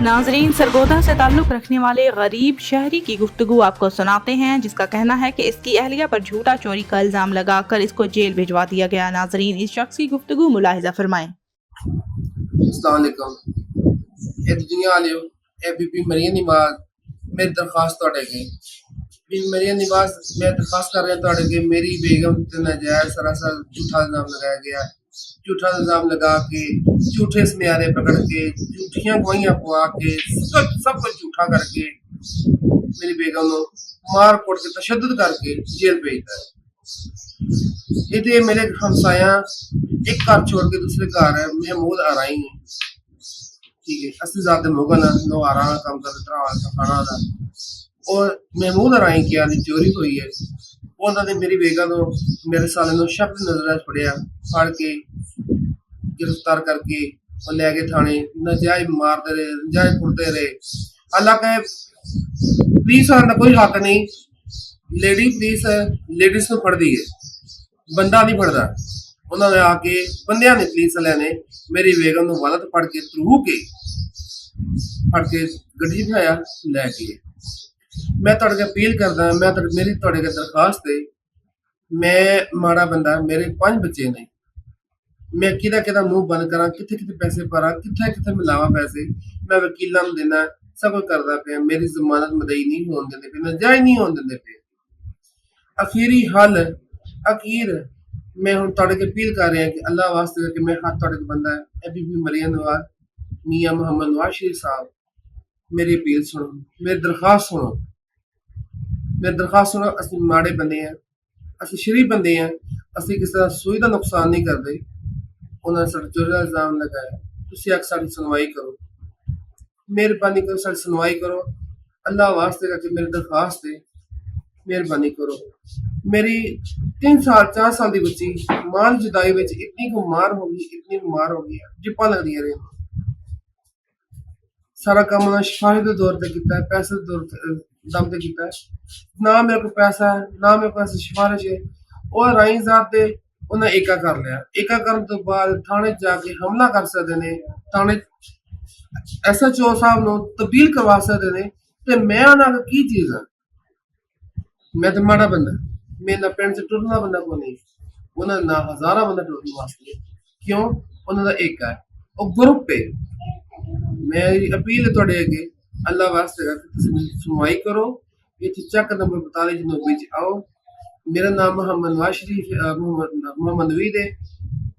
नाजरीन, सरगोदा से ताल्लुक रखने वाले गरीब शहरी की गुफ्तगू आपको सुनाते हैं, जिसका कहना है कि इसकी अहलिया पर झूठा चोरी का इल्जाम लगाकर इसको जेल भिजवा दिया गया। नाजरीन, इस शख्स की गुफ्तगू मुलाहिजा फरमाएं। अस्सलाम वालेकुम। ए दुनिया वालियो, ए बीबी मरियम नवाज, मेरी दरखास्त तोड़े गई। बीबी मरियम नवाज, मैं दरखास्त कर रहा तोड़े गई। मेरी बेगम ते नाजायज सरासर झूठा इल्जाम लगाया गया। झूठा इल्जाम लगा के, झूठे सुनहरे पकड़ के, झूठियां गवाहियां पवा के, सब कुछ झूठा करके मेरी बेगम को मार कुट के तशद्दुद करके जेल भेजता है। ये मेरे हमसाया एक घर छोड़ के दूसरे घर है महमूद आराई है, ठीक है। असली जाते मुगल नो आरा काम कर खाना था और महमूद आराई की चोरी हुई है। उन्होंने मेरी बेगम को मेरे साले शब्द नजर पड़िया, फड़ के गिरफ्तार करके और ले गए थाने। नजायज मारते रहे, नजायज कुटते रहे। हालांकि पुलिस का कोई हक नहीं, लेडी पुलिस है, लेडीज को फड़ती है, बंदा नहीं फड़ता। उन्होंने आके बंदिया ने पुलिस वाले ने मेरी बेगम को गलत फड़ के तरू के फड़ के गड्डी बिठाया लैके। मैं तुहाडे अपील करदा, मैं मेरी तुहाडे दरखास्त है, मैं माड़ा बंदा, मेरे 5 बच्चे ने, मैं किदा मुंह बंद करा, किथे किथे पैसे भरा, किथे किथे मिलावा पैसे, मैं वकीलों को देना, सब कुछ करदा पे। मेरी जमानत मदई नहीं होने देंदे पे, नजायज नहीं होने देंदे पे। अखीरी हल अखीर मैं हुण तुहाडे अपील कर रहा कि अल्लाह वास्ते करके मैं हाथ तुहाडे बंदा है, बीबी मरियम नवाज, मियां मोहम्मद नवाज शरीफ साहब, मेरी अपील सुनो, मेरी दरखास्त सुनो, मेरी दरखास्त सुनो। असि माड़े बंदे हैं, असि शरीफ बंदे हैं, असि किसी का सूई का नुकसान नहीं करते। उन्होंने साढ़े चोरी का इल्जाम लगाया, तुसी आके साड़ी सुनवाई करो, मेहरबानी करो, साड़ी सुनवाई करो। अल्लाह वास्ते करके मेरी दरखास्त है, मेहरबानी करो। मेरी 3 साल 4 साल की बच्ची माल जुदाई में इतनी को मार हो गई, इतनी मार हो गई, जिप्पा लग रही है। सारा काम उन्होंने शिफारी के दौर पर किया है, पैसे के दौर दम पे किया है। ना मेरे को पैसा है, ना मेरे को ऐसी सिफारिश है। और राई जाते उन्हें एका कर लिया। एका करने तो बाद थाने जाके हमला कर सकते ने, थाने SHO साहब नो तब्दील करवा सकते ने। ते मैं उन्हां की चीज है, मैं तो माड़ा बंदा, मैं ना पिंड से टुरना बंदा को नहीं। उन्होंने ना हजारा बंदा टुरने वास्ते, क्यों? उन्होंने एक है और ग्रुप पे। मेरी अपील है तुहाडे अगे, अल्लाह वास्ते सुनवाई करो। इत्थे चक नंबर 42 जनूबी च आओ। मेरा नाम मोहम्मद नवाज शरीफ, मोहम्मद नवीद है,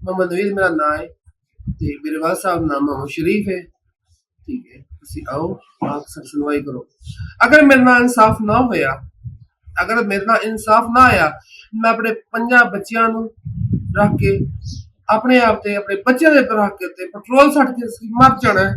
मोहम्मद नवीद मेरा नाम है, ते मेरे वाल साहब नाम मोहम्मद शरीफ है, ठीक है। तुसी आओ, आप सब सुनवाई करो। अगर मेरे नाल इंसाफ ना होया, अगर मेरे नाल इंसाफ ना आया, मैं अपने 5 बच्चियां नू रख के अपने आप ते अपने बच्चों के रख के पेट्रोल सट के मर जाना है।